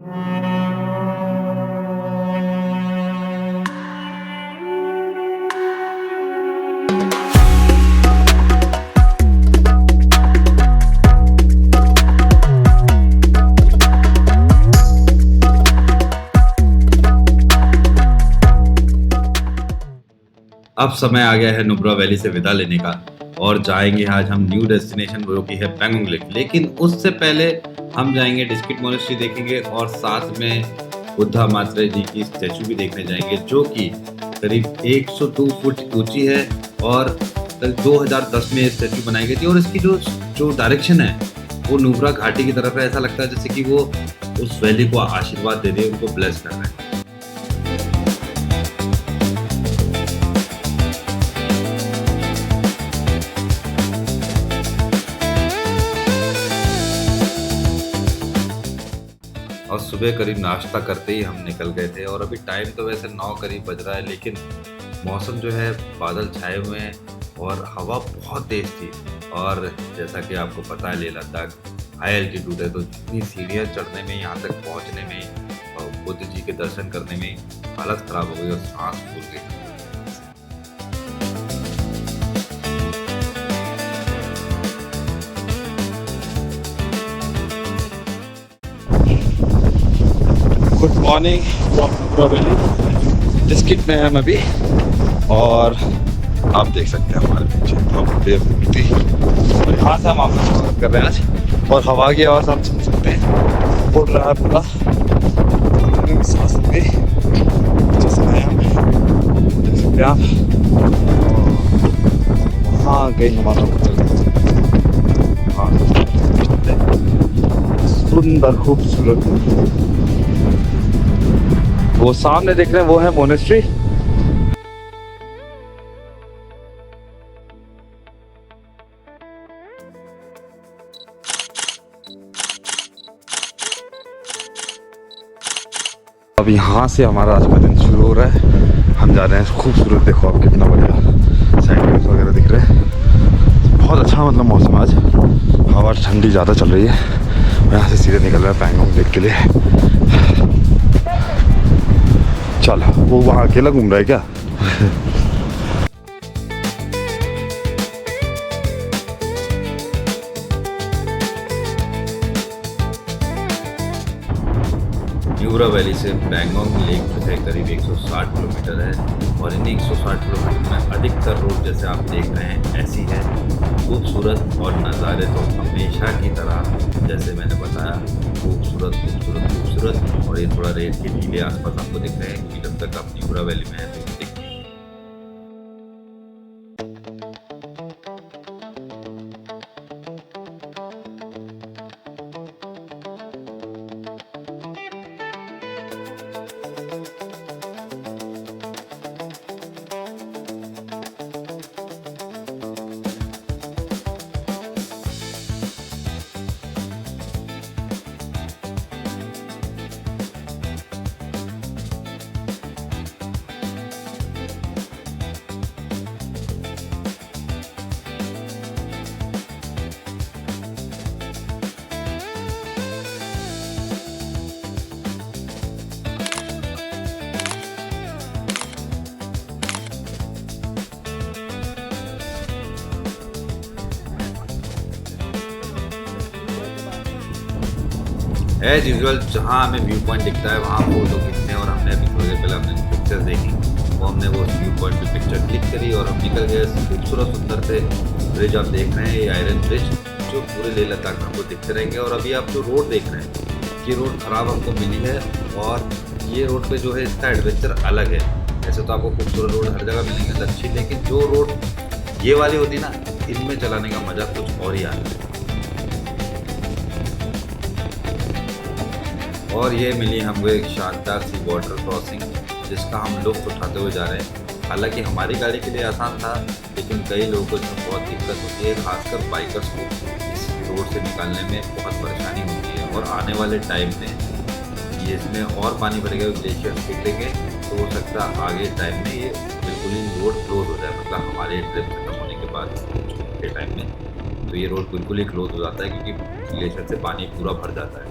अब समय आ गया है नुब्रा वैली से विदा लेने का और जाएंगे आज हम न्यू डेस्टिनेशन जो कि है पैंगोंग लेक। लेकिन उससे पहले हम जाएंगे डिस्किट मोनेस्ट्री देखेंगे और साथ में बुद्धा मात्रे जी की स्टैचू भी देखने जाएंगे जो कि करीब 102 फुट ऊंची है और 2010 में ये स्टैचू बनाई गई थी। और इसकी जो जो डायरेक्शन है वो नुब्रा घाटी की तरफ है। ऐसा लगता है जैसे कि वो उस वैली को आशीर्वाद दे रहे हैं, उनको ब्लेस कर रहे हैं। और सुबह करीब नाश्ता करते ही हम निकल गए थे और अभी टाइम तो वैसे 9 करीब बज रहा है, लेकिन मौसम जो है बादल छाए हुए हैं और हवा बहुत तेज़ थी। और जैसा कि आपको पता है लेह लद्दाख हाई एल्टीट्यूड है, तो जितनी सीढ़ियाँ चढ़ने में यहाँ तक पहुँचने में और बुद्ध जी के दर्शन करने में हालत ख़राब हो गई और सांस फूल गई। Good morning from Nubra valley. Diskit में हम अभी और आप देख सकते हैं हमारे पीछे बेवकूफ़ी और यहाँ से हम आपको कर रहे हैं आज। और हवा की आवाज़ आप सुन सकते हैं, उड़ रहा है पूरा सांस में जैसे देख सकते हैं आप। वहाँ गई हमारा सुंदर खूबसूरत, वो सामने देख रहे हैं वो है मोनेस्ट्री। अब यहाँ से हमारा आज का दिन शुरू हो रहा है। हम जा रहे हैं खूबसूरत, देखो आप कितना बढ़िया साइड वगैरह दिख रहे हैं। बहुत अच्छा मतलब मौसम आज, हवा ठंडी ज़्यादा चल रही है। और यहाँ से सीधे निकल रहा है पैंगोंग लेक के लिए। चल वो वहाँ अकेला घूम रहा है क्या? नुब्रा वैली से पैंगोंग लेक जो है करीब 160 किलोमीटर है और इन 160 किलोमीटर में अधिकतर रोड जैसे आप देख रहे हैं ऐसी है। खूबसूरत और नज़ारे तो हमेशा की तरह जैसे मैंने बताया खूबसूरत खूबसूरत खूबसूरत। और ये थोड़ा रेत के टीले आसपास आपको दिख रहे हैं क्योंकि जब तक आप नुब्रा वैली में हैं तो दिखते हैं। एज यूजुअल जहाँ हमें व्यू पॉइंट दिखता है वहाँ फोटो खींचते हैं और हमने अभी थोड़ी देर पहले हमने पिक्चर्स देखी, वो हमने वो व्यू पॉइंट पे पिक्चर क्लिक करी और हम निकल गए खूबसूरत सुंदर से ब्रिज। आप देख रहे हैं ये आयरन ब्रिज जो पूरे लेह लद्दाख में हमको दिखते रहेंगे। और अभी आप जो रोड देख रहे हैं ये रोड ख़राब हमको मिली है और ये रोड पे जो है इसका एडवेंचर अलग है। ऐसे तो आपको खूबसूरत रोड हर जगह मिलेंगे अच्छी, लेकिन जो रोड ये वाली होती ना इनमें चलाने का मज़ा कुछ और ही आता है। और ये मिली हमको एक शानदार सी वाटर क्रॉसिंग जिसका हम लुत्फ़ उठाते हुए जा रहे हैं। हालांकि हमारी गाड़ी के लिए आसान था, लेकिन कई लोगों को इसमें बहुत दिक्कत होती है, खासकर बाइकर्स को इस रोड से निकालने में बहुत परेशानी होती है। और आने वाले टाइम में ये इसमें और पानी भरेगा, ग्लेशियर पिघलेंगे तो हो सकता है आगे टाइम में ये बिल्कुल ही रोड क्लोज हो जाए। मतलब हमारे ट्रिप खत्म होने के बाद के टाइम में तो ये रोड बिल्कुल ही क्लोज हो जाता है क्योंकि ग्लेशियर से पानी पूरा भर जाता है।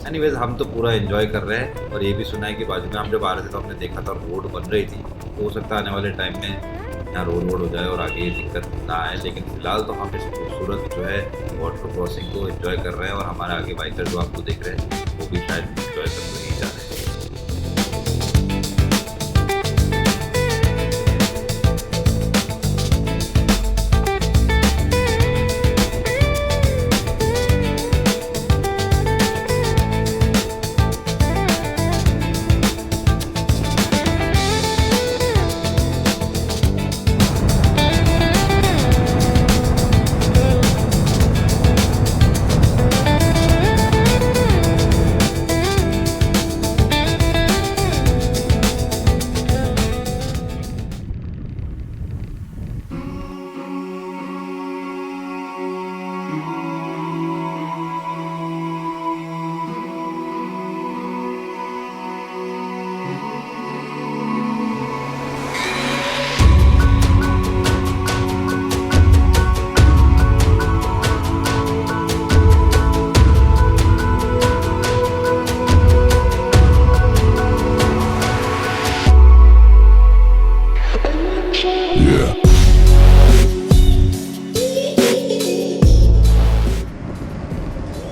एनीवेज हम तो पूरा एंजॉय कर रहे हैं और ये भी सुना है कि बाजू में हम जब आ रहे थे तो हमने देखा था रोड बन रही थी, तो हो सकता है आने वाले टाइम में यहाँ रोड हो जाए और आगे ये दिक्कत ना आए। लेकिन फिलहाल तो हम इस खूबसूरत जो है वाटर क्रॉसिंग को एंजॉय कर रहे हैं और हमारे आगे बाइकर जो आपको देख रहे हैं वो भी शायद एंजॉय करते ही जा रहे हैं।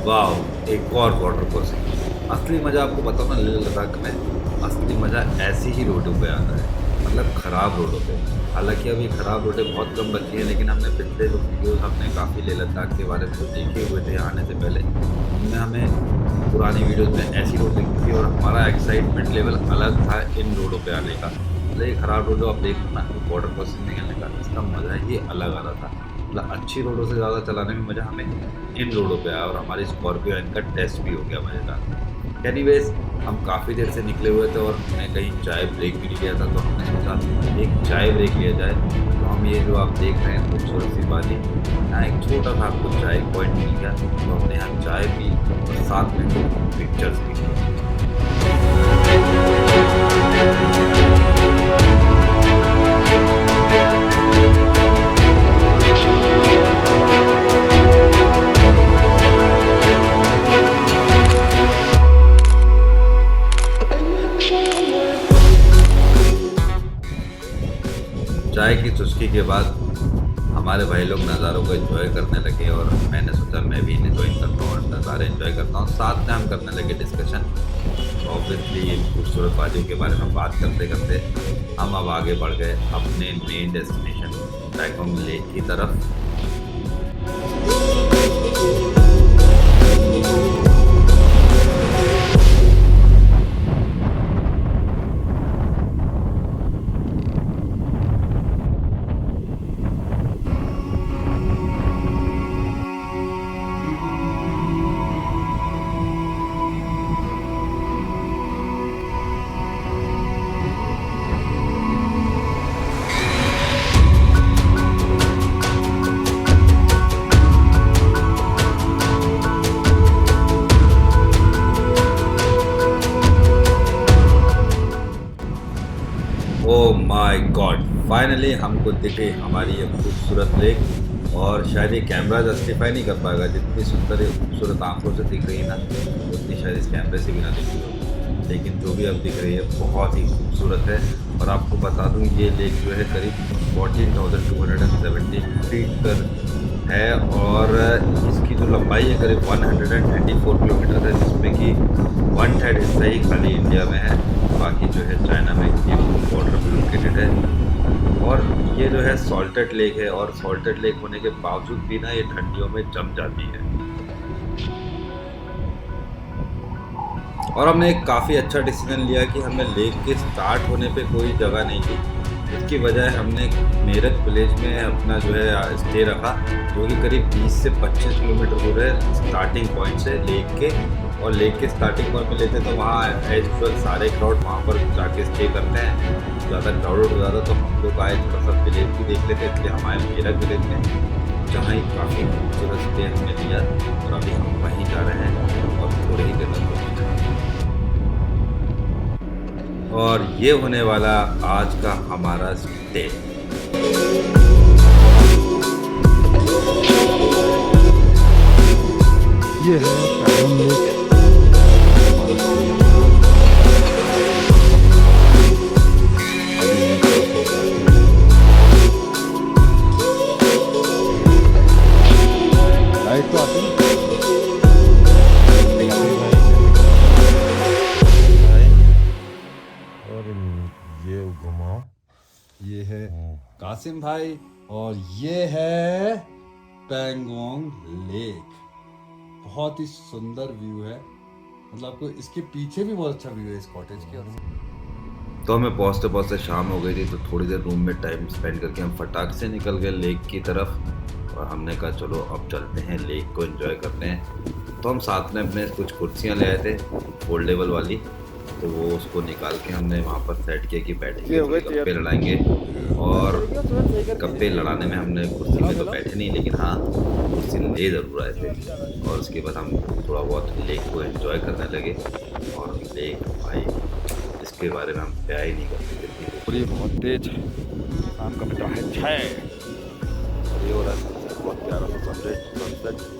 वाह, एक और वाटर क्रॉसिंग। असली मज़ा आपको बताऊँ ना, लेह लद्दाख में असली मज़ा ऐसी ही रोडों पे आता है, मतलब ख़राब रोडों पे। हालांकि अभी ख़राब रोडें बहुत कम बची हैं, लेकिन हमने पिछले जो वीडियोज़ हमने काफ़ी लेह लद्दाख के बारे में जो देखे हुए थे आने से पहले, उनमें हमें पुरानी वीडियोज़ में ऐसी रोड दिखती थी और हमारा एक्साइटमेंट लेवल अलग था इन रोडों पर आने का। मतलब ये ख़राब रोड जो आप देख ना, वाटर क्रॉसिंग निकलने का इसका मज़ा ही अलग आ रहा था। मतलब अच्छी रोडों से ज़्यादा चलाने में मज़ा हमें इन रोडों पे आया और हमारी स्कॉर्पियो इनका टेस्ट भी हो गया मज़ेदार। एनीवेज हम काफ़ी देर से निकले हुए थे और हमने कहीं चाय ब्रेक भी नहीं लिया था, तो हमने सोचा एक चाय ब्रेक लिया जाए। तो हम ये जो आप देख रहे हैं खूबसूरत सी वाली, यहाँ एक छोटा सा आपको चाय पॉइंट मिल गया, तो हमने यहाँ चाय पी और साथ में पिक्चर्स भी की। चाय की चुस्की के बाद हमारे भाई लोग नज़ारों को एंजॉय करने लगे और मैंने सोचा मैं भी इन्हें ज्वाइन करता हूँ और नज़ारे एंजॉय करता हूँ। साथ में हम करने लगे डिस्कशन। ऑब्वियसली इन खूबसूरत वादियों के बारे में बात करते करते हम अब आगे बढ़ गए अपने मेन डेस्टिनेशन पैंगोंग लेक की तरफ। ओह माय गॉड, फाइनली हमको दिख गई हमारी ये खूबसूरत लेक। और शायद ये कैमरा जस्टिफाई नहीं कर पाएगा, जितनी सुंदर ये खूबसूरत आंखों से दिख रही है ना, उतनी शायद इस कैमरे से भी ना दिख रही हो। लेकिन जो भी अब दिख रही है बहुत ही खूबसूरत है। और आपको बता दूं ये लेक जो है करीब 14,270 फीट पर है और इसकी जो लंबाई है करीब 124 किलोमीटर है, जिसमें कि 1/3 हिस्सा ही खाली इंडिया में है, बाकी जो है चाइना में ये बॉर्डर पर लोकेटेड है। और ये जो है सॉल्टेड लेक है और सॉल्टेड लेक होने के बावजूद भी ना ये ठंडियों में जम जाती है। और हमने एक काफ़ी अच्छा डिसीजन लिया कि हमें लेक के स्टार्ट होने पे कोई जगह नहीं थी, इसकी बजाय हमने मेरठ विलेज में अपना जो है स्टे रखा, जो कि करीब 20 से 25 किलोमीटर दूर है स्टार्टिंग पॉइंट से लेक के। और लेक के स्टार्टिंग पॉइंट पे लेते तो वहाँ एज यूजुअल सारे क्राउड वहाँ पर जाके स्टे करते हैं। ज़्यादा क्राउड हो ज़्यादा तो हम लोग आए थोड़ा सा विलेज भी देख लेते, इसलिए हम आए मेरठ विलेज में, जहाँ ही काफ़ी खूबसूरत स्टे हमने लिया और अभी हम वहीं जा रहे हैं और थोड़े ही देर में पहुँच रहे हैं। और ये होने वाला आज का हमारा स्टे। ये है पैंगोंग लेक। कासिम भाई, और ये है पैंगोंग लेक। बहुत ही सुंदर व्यू है, मतलब आपको इसके पीछे भी बहुत अच्छा व्यू है इस कॉटेज के। तो हमें पहुंचते पहुंचते शाम हो गई थी, तो थोड़ी देर रूम में टाइम स्पेंड करके हम फटाक से निकल गए लेक की तरफ। और हमने कहा चलो अब चलते हैं लेक को एंजॉय करते हैं। तो हम साथ में अपने कुछ कुर्सियां ले आए थे फोल्डेबल वाली, तो वो उसको निकाल के हमने वहाँ पर सेट किया कि बैठेंगे, गप्पे लड़ाएंगे। और गप्पे लड़ाने में हमने कुर्सी में तो बैठे नहीं, लेकिन हाँ कुर्सी ले ज़रूर आए थे। और उसके बाद हम थोड़ा बहुत लेक को एंजॉय करने लगे। और लेक भाई इसके बारे में हम क्या ही नहीं कर सकते। पूरी बहुत तेज शाम का बजा है 6 और ये हो रहा है सनसेट, बहुत प्यारा सा सनसेट।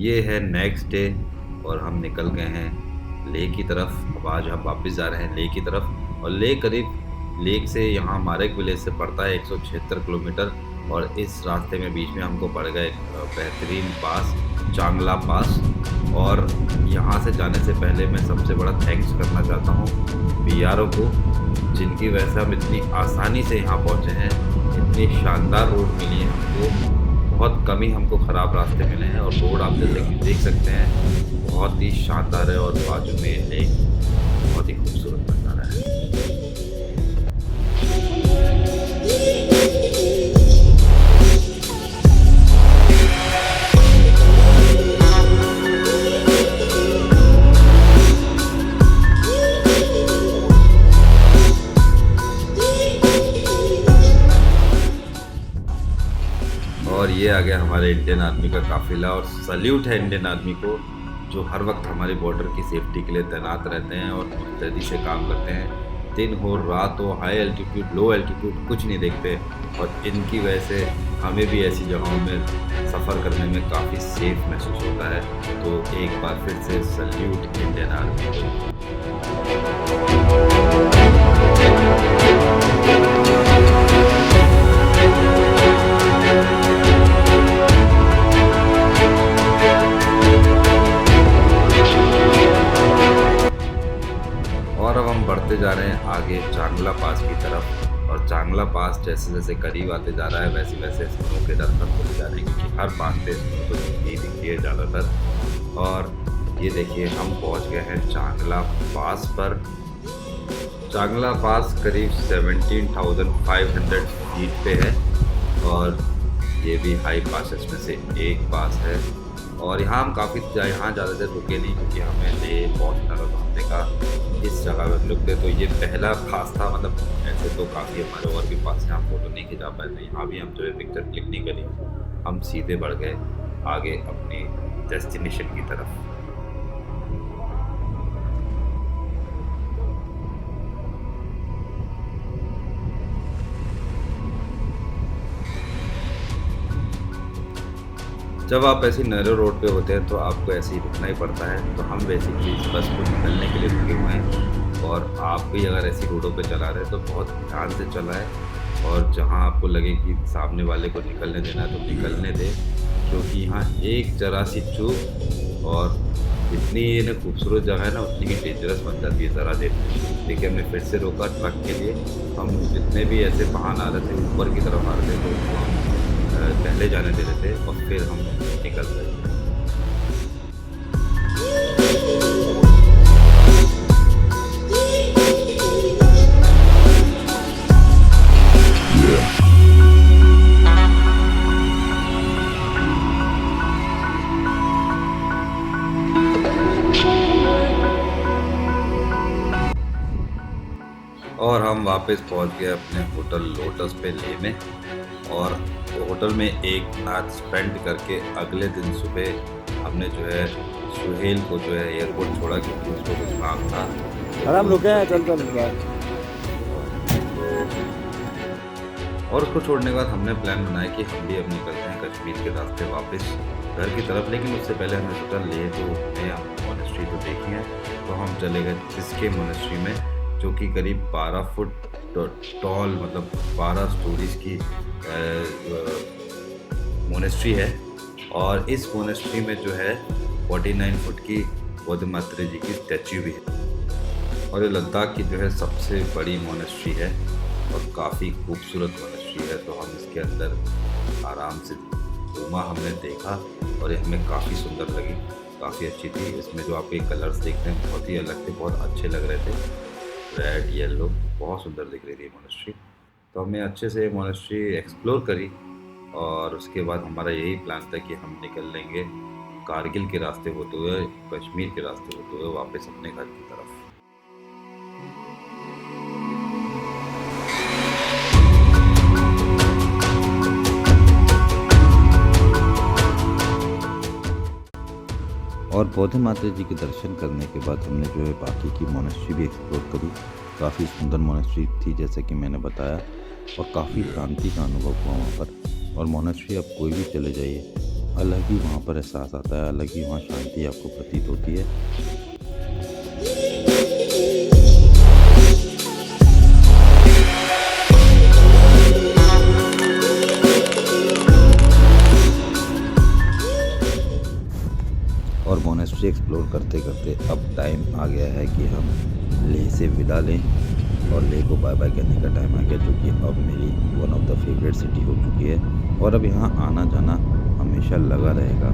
ये है नेक्स्ट डे और हम निकल गए हैं लेक की तरफ। अब आज हम वापस जा रहे हैं लेक की तरफ। और लेक से यहाँ मारेक विलेज से पड़ता है 176 किलोमीटर। और इस रास्ते में बीच में हमको पड़ गया एक बेहतरीन पास, चांगला पास। और यहाँ से जाने से पहले मैं सबसे बड़ा थैंक्स करना चाहता हूँ BRO को, जिनकी वजह से हम इतनी आसानी से यहाँ पहुँचे हैं। इतनी शानदार रोड मिली है हमको, बहुत कम ही हमको ख़राब रास्ते मिले हैं। और रोड आप जैसे कि देख सकते हैं बहुत ही शानदार है। और बाजू में लेक बहुत ही खूबसूरत नज़ारा है। और ये आ गया हमारे इंडियन आर्मी का काफिला। और सल्यूट है इंडियन आर्मी को, जो हर वक्त हमारी बॉर्डर की सेफ्टी के लिए तैनात रहते हैं और मुस्तैदी से काम करते हैं। दिन हो रात हो, हाई एल्टीट्यूड लो एल्टीट्यूड कुछ नहीं देखते। और इनकी वजह से हमें भी ऐसी जगहों में सफ़र करने में काफ़ी सेफ महसूस होता है। तो एक बार फिर से सल्यूट इंडियन आर्मी को। और अब हम बढ़ते जा रहे हैं आगे चांगला पास की तरफ। और चांगला पास जैसे जैसे करीब आते जा रहा है वैसे वैसे स्नो के दस्तक होते जा रहे हैं, क्योंकि हर पास पे स्नो तो दिखती दिखती है ज़्यादातर। और ये देखिए हम पहुंच गए हैं चांगला पास पर। चांगला पास करीब 17,500 फीट पे है। और ये भी हाई पासेस में से एक पास है। और यहाँ हम यहाँ ज़्यादा देर रुके नहीं, क्योंकि हमें लेह पहुँचना था। तो हमने कहा इस जगह पर रुकते, तो ये पहला पास था। मतलब ऐसे तो काफ़ी हमारे और भी पास यहाँ फ़ोटो नहीं खिंचा पाए थे, यहाँ भी हम जो है पिक्चर क्लिक नहीं करी। हम सीधे बढ़ गए आगे अपनी डेस्टिनेशन की तरफ। जब आप ऐसी नैरो रोड पे होते हैं तो आपको ऐसे ही रुकना ही पड़ता है। तो हम बेसिकली इस बस को निकलने के लिए रुके हुए हैं। और आप भी अगर ऐसी रोडों पे चला रहे हैं तो बहुत ध्यान से चलाएं। और जहां आपको लगे कि सामने वाले को निकलने देना है तो निकलने दें, क्योंकि यहाँ एक जरा सी चूक और इतनी ये ना खूबसूरत जगह है ना, उतनी ही डेंजरस बन जाती है ज़रा देर में। देखिए हमने फिर से रोका ट्रक के लिए। हम जितने भी ऐसे वाहन आ रहे थे ऊपर की तरफ आ रहे थे तो उनको हम पहले जाने दे रहे थे और फिर हम निकल रहे थे। और हम वापस पहुंच गए अपने होटल लोटस पे ले में, और होटल में एक रात स्पेंड करके अगले दिन सुबह हमने जो है सुहेल को जो है एयरपोर्ट छोड़ा, क्योंकि उसको कुछ काम था। अरे हम रुके हैं, चल चल और उसको छोड़ने के बाद हमने प्लान बनाया कि हम भी अब निकलते हैं कश्मीर के रास्ते वापस घर की तरफ। लेकिन उससे पहले हमने सोचा ले तो में हम मोनेस्ट्री तो देखी है, तो हम चले गए जिसके मोनेस्ट्री में, जो कि करीब 12 फुट टॉल, मतलब 12 स्टोरीज की मोनेस्ट्री है। और इस मोनेस्ट्री में जो है 49 फुट की बौद्ध माता जी की स्टैच्यू भी है। और ये लद्दाख की जो है सबसे बड़ी मोनेस्ट्री है और काफ़ी खूबसूरत मोनेस्ट्री है। तो हम इसके अंदर आराम से घूमा, हमने देखा और ये हमें काफ़ी सुंदर लगी, काफ़ी अच्छी थी। इसमें जो आपके कलर्स देखते हैं बहुत ही अलग थे, बहुत अच्छे लग रहे थे, रेड येलो, बहुत सुंदर दिख रही थी मोनेस्ट्री। तो हमने अच्छे से मोनेस्ट्री एक्सप्लोर करी और उसके बाद हमारा यही प्लान था कि हम निकल लेंगे कारगिल के रास्ते होते हुए, कश्मीर के रास्ते होते हुए वापस अपने घर की तरफ। और बौद्ध माता जी के दर्शन करने के बाद हमने जो है बाकी की मोनेस्ट्री भी एक्सप्लोर करी। काफ़ी सुंदर मोनेस्ट्री थी जैसे कि मैंने बताया, और काफ़ी शांति का अनुभव हुआ वहाँ पर। और मोनेस्ट्री आप कोई भी चले जाइए, अलग ही वहाँ पर एहसास आता है, अलग ही वहाँ शांति आपको प्रतीत होती है। और मोनेस्ट्री एक्सप्लोर करते करते अब टाइम आ गया है कि हम लेह से विदा लें और लेह को बाय बाय करने का टाइम आ गया, जो कि अब मेरी one of the favourite city हो चुकी है और अब यहाँ आना जाना हमेशा लगा रहेगा।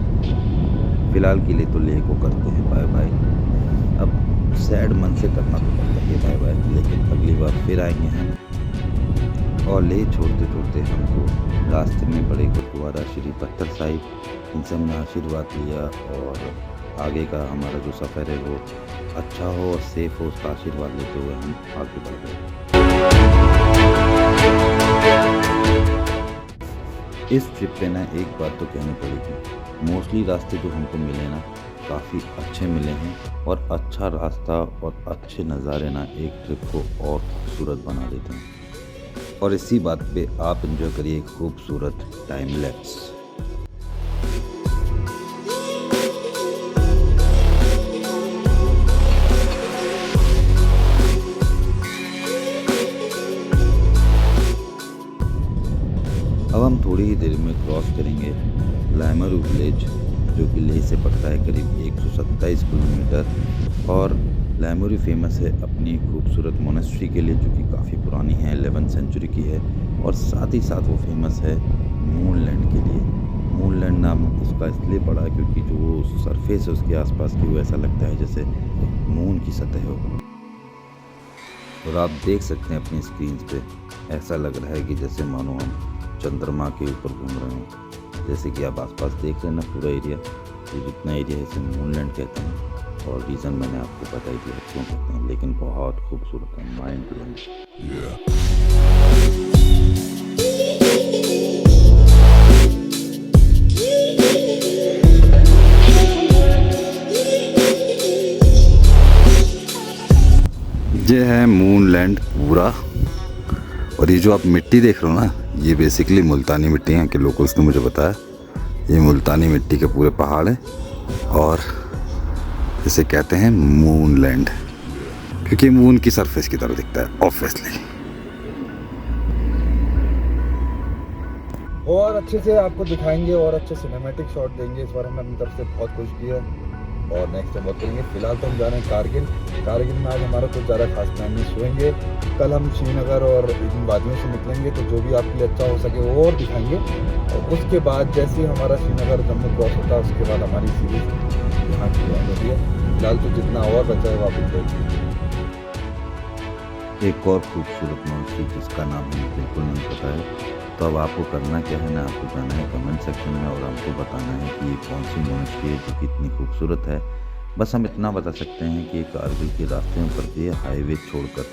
फ़िलहाल के लिए तो लेह को करते हैं बाय बाय। अब सैड मन से करना तो पड़ता है बाय बाय, लेकिन अगली बार फिर आएंगे हम। और लेह छोड़ते छोड़ते हमको रास्ते में बड़े गुरुद्वारा श्री पत्थर साहिब, इनसे हमने आशीर्वाद लिया और आगे का हमारा जो सफ़र है वो अच्छा हो और सेफ़ हो, उसका आशीर्वाद लेते हुए हम आगे बढ़ गए। इस ट्रिप पे ना एक बात तो कहनी पड़ेगी, मोस्टली रास्ते जो हमको मिले ना काफ़ी अच्छे मिले हैं, और अच्छा रास्ता और अच्छे नज़ारे ना एक ट्रिप को और खूबसूरत बना देते हैं। और इसी बात पे आप एंजॉय करिए एक खूबसूरत टाइम लैप्स। अब हम थोड़ी ही देर में क्रॉस करेंगे लाइमरू विलेज, जो कि लेह से पड़ता है करीब 127 किलोमीटर। और लाइमरू फेमस है अपनी खूबसूरत मोनेस्ट्री के लिए, जो कि काफ़ी पुरानी है, 11th सेंचुरी की है। और साथ ही साथ वो फेमस है मूनलैंड के लिए। मूनलैंड नाम उसका इसलिए पड़ा क्योंकि जो सरफेस है उसके आसपास की वो ऐसा लगता है जैसे मून की सतह हो। और आप देख सकते हैं अपनी स्क्रीन पे, ऐसा लग रहा है कि जैसे मानो हम चंद्रमा के ऊपर घूम रहे हैं। जैसे कि आप आसपास देख रहे हैं ना पूरा एरिया, ये जितना एरिया है इसे मूनलैंड कहते हैं। और रीज़न मैंने आपको बता ही दिया क्यों कहते हैं, लेकिन बहुत खूबसूरत है, माइंड ब्लोइंग। ये है मूनलैंड पूरा। और ये जो आप मिट्टी देख रहे हो ना, ये बेसिकली मुल्तानी मिट्टी है कि लोकल्स ने मुझे बताया। ये मुल्तानी मिट्टी के पूरे पहाड़ हैं और इसे कहते हैं मूनलैंड, क्योंकि मून की सरफेस की तरह दिखता है ऑब्वियसली। और अच्छे से आपको दिखाएंगे और अच्छे सिनेमैटिक शॉट देंगे। इस बार हमने अपनी तरफ से बहुत कोशिश की है और नेक्स्ट टाइम वर्क करेंगे। फिलहाल तो हम जा रहे हैं कारगिल। कारगिल में आज हमारा कुछ ज़्यादा खास प्लान नहीं, सोएंगे। कल हम श्रीनगर और इन वादियों से निकलेंगे, तो जो भी आपके लिए अच्छा हो सके वो और दिखाएंगे। और उसके बाद जैसे ही हमारा श्रीनगर जम्मू क्रॉस होता है, उसके बाद हमारी सीरीज यहाँ की एंड होती है। फिलहाल तो जितना और बचा है वो आप देखिए। एक और खूबसूरत मस्जिद जिसका नाम हमें बिल्कुल नहीं पता है। तो अब आपको करना क्या है ना, आपको जाना है कमेंट सेक्शन में और हमको बताना है कि ये कौन सी मस्जिद है जो कि इतनी खूबसूरत है। बस हम इतना बता सकते हैं कि कारगिल के रास्ते में पड़ती है, हाईवे छोड़कर।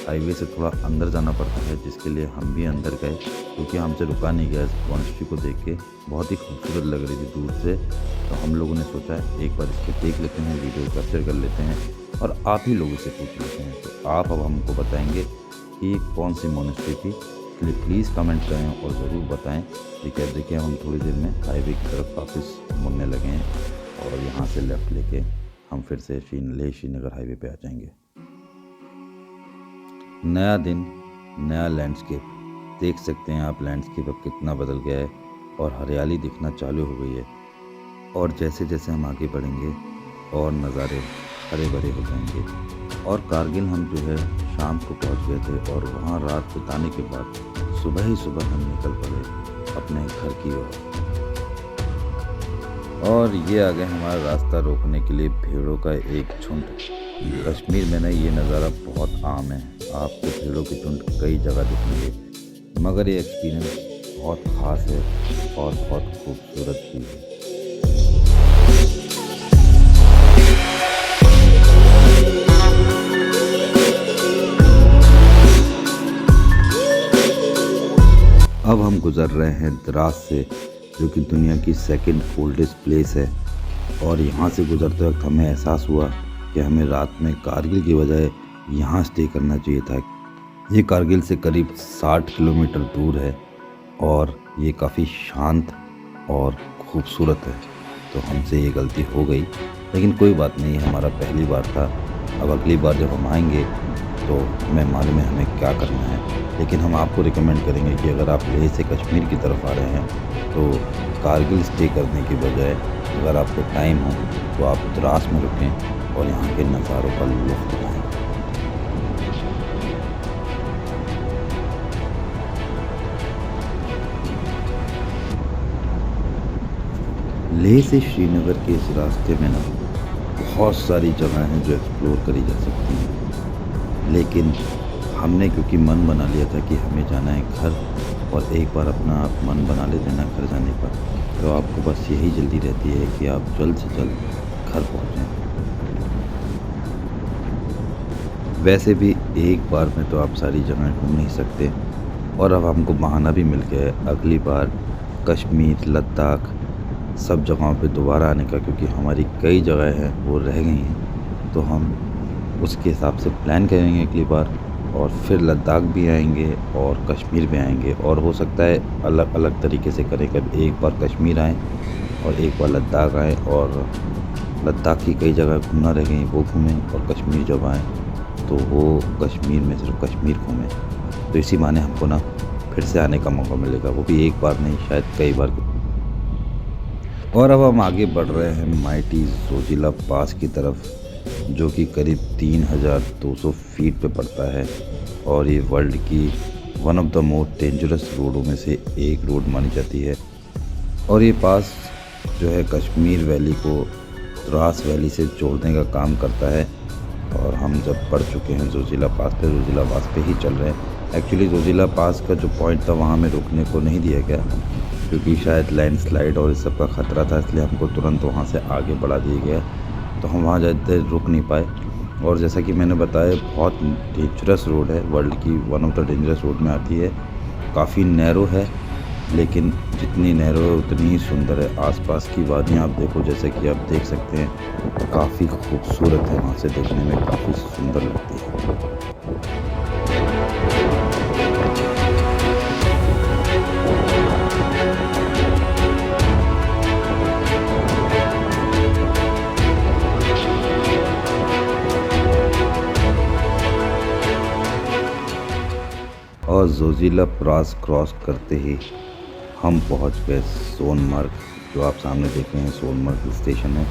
हाईवे से थोड़ा अंदर जाना पड़ता है, जिसके लिए हम भी अंदर गए, क्योंकि हमसे रुका नहीं गया। इस मॉनेस्ट्री को देख के बहुत ही खूबसूरत लग रही थी दूर से, तो हम लोगों ने सोचा एक बार इसको देख लेते हैं, वीडियो कैप्चर कर लेते हैं और आप ही लोगों से पूछ लेते हैं। तो आप अब हमको बताएंगे कि कौन सी मॉनेस्ट्री थी, इसलिए प्लीज़ कमेंट करें और ज़रूर बताएं। ठीक है, देखिए हम थोड़ी देर में हाईवे की तरफ वापस मुड़ने लगे हैं और यहाँ से लेफ़्ट लेके हम फिर से श्रीनगर हाईवे पे आ जाएंगे। नया दिन, नया लैंडस्केप। देख सकते हैं आप लैंडस्केप अब कितना बदल गया है और हरियाली दिखना चालू हो गई है। और जैसे जैसे हम आगे बढ़ेंगे और नज़ारे हरे भरे हो जाएंगे। और कारगिल हम जो है शाम को पहुंच गए थे और वहां रात बिताने के बाद सुबह ही सुबह हम निकल पड़े अपने घर की ओर। और ये आ गया हमारा रास्ता रोकने के लिए भीड़ों का एक झुंड। कश्मीर में ना ये नज़ारा बहुत आम है, आपको भीड़ों के झुंड कई जगह दिखेंगे, मगर ये एक्सपीरियंस बहुत ख़ास है और बहुत खूबसूरत भी है। अब हम गुज़र रहे हैं द्रास से, जो कि दुनिया की सेकंड ओल्डेस्ट प्लेस है। और यहाँ से गुज़रते वक्त हमें एहसास हुआ कि हमें रात में कारगिल की बजाय यहाँ स्टे करना चाहिए था। ये कारगिल से करीब 60 किलोमीटर दूर है और ये काफ़ी शांत और खूबसूरत है। तो हमसे ये गलती हो गई, लेकिन कोई बात नहीं, हमारा पहली बार था। अब अगली बार जब हम आएंगे तो हमें मालूम है हमें क्या करना है। लेकिन हम आपको रिकमेंड करेंगे कि अगर आप लेह से कश्मीर की तरफ आ रहे हैं तो कारगिल स्टे करने की बजाय अगर आपको टाइम हो तो आप द्रास में रुकें और यहाँ के नज़ारों का लुत्फ़ उठाएं। लेह से श्रीनगर के इस रास्ते में ना बहुत सारी जगह हैं जो एक्सप्लोर करी जा सकती हैं, लेकिन हमने क्योंकि मन बना लिया था कि हमें जाना है घर, और एक बार अपना आप मन बना लेते ना घर जाने का, तो आपको बस यही जल्दी रहती है कि आप जल्द से जल्द घर पहुँचें। वैसे भी एक बार में तो आप सारी जगह घूम नहीं सकते, और अब हमको बहाना भी मिल गया है अगली बार कश्मीर, लद्दाख सब जगहों पे दोबारा आने का, क्योंकि हमारी कई जगह हैं वो रह गई हैं। तो हम उसके हिसाब से प्लान करेंगे अगली बार, और फिर लद्दाख भी आएंगे और कश्मीर भी आएंगे, और हो सकता है अलग अलग तरीके से करें। कभी एक बार कश्मीर आएँ और एक बार लद्दाख आएँ, और लद्दाख की कई जगह घूमना रह गई वो घूमें, और कश्मीर जब आएँ तो वो कश्मीर में सिर्फ कश्मीर घूमें। तो इसी बहाने हमको ना फिर से आने का मौका मिलेगा, वो भी एक बार नहीं, शायद कई बार। और अब हम आगे बढ़ रहे हैं माइटी जोजिला पास की तरफ, जो कि करीब 3200 फीट पे पड़ता है, और ये वर्ल्ड की one of the most dangerous रोडों में से एक रोड मानी जाती है। और ये पास जो है कश्मीर वैली को द्रास वैली से जोड़ने का काम करता है। और हम जब बढ़ चुके हैं जोजिला पास पे, जोजिला पास पे ही चल रहे हैं। एक्चुअली जोजिला पास का जो पॉइंट था वहाँ में रुकने को नहीं दिया गया, क्योंकि शायद लैंडस्लाइड और इस सब का ख़तरा था, इसलिए हमको तुरंत वहाँ से आगे बढ़ा दिया गया। तो हम वहाँ ज़्यादा देर रुक नहीं पाए। और जैसा कि मैंने बताया, बहुत डेंजरस रोड है, वर्ल्ड की one of the dangerous road में आती है। काफ़ी नैरो है, लेकिन जितनी नैरो है उतनी ही सुंदर है। आसपास की वादियाँ आप देखो, जैसे कि आप देख सकते हैं, काफ़ी खूबसूरत है, वहाँ से देखने में काफ़ी सुंदर लगती है। और जोजिला पास क्रॉस करते ही हम पहुंच गए सोनमर्ग, जो आप सामने देख रहे हैं सोनमर्ग स्टेशन है।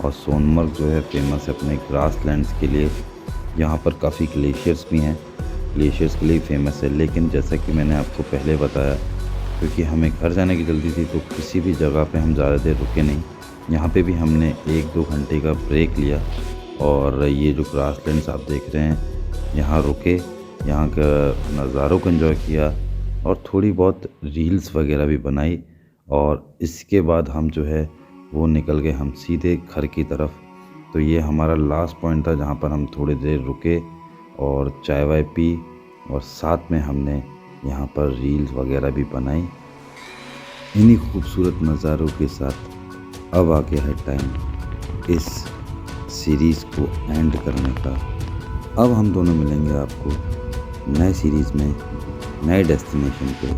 और सोनमर्ग जो है फेमस है अपने ग्रासलैंड्स के लिए। यहाँ पर काफ़ी ग्लेशियर्स भी हैं, ग्लेशियर्स के लिए फेमस है। लेकिन जैसा कि मैंने आपको पहले बताया, क्योंकि हमें घर जाने की जल्दी थी तो किसी भी जगह पे हम ज़्यादा देर रुके नहीं। यहाँ पे भी हमने 1-2 घंटे का ब्रेक लिया और ये जो ग्रासलैंड्स आप देख रहे हैं यहाँ रुके, यहाँ का नज़ारों को एंजॉय किया और थोड़ी बहुत रील्स वगैरह भी बनाई। और इसके बाद हम जो है वो निकल गए हम सीधे घर की तरफ। तो ये हमारा लास्ट पॉइंट था जहाँ पर हम थोड़ी देर रुके और चाय वाय पी और साथ में हमने यहाँ पर रील्स वगैरह भी बनाई। इन्हीं खूबसूरत नज़ारों के साथ अब आ गया है टाइम इस सीरीज़ को एंड करने का। अब हम दोनों मिलेंगे आपको नए सीरीज़ में, नए डेस्टिनेशन पे,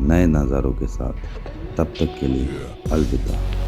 नए नज़ारों के साथ। तब तक के लिए अलविदा।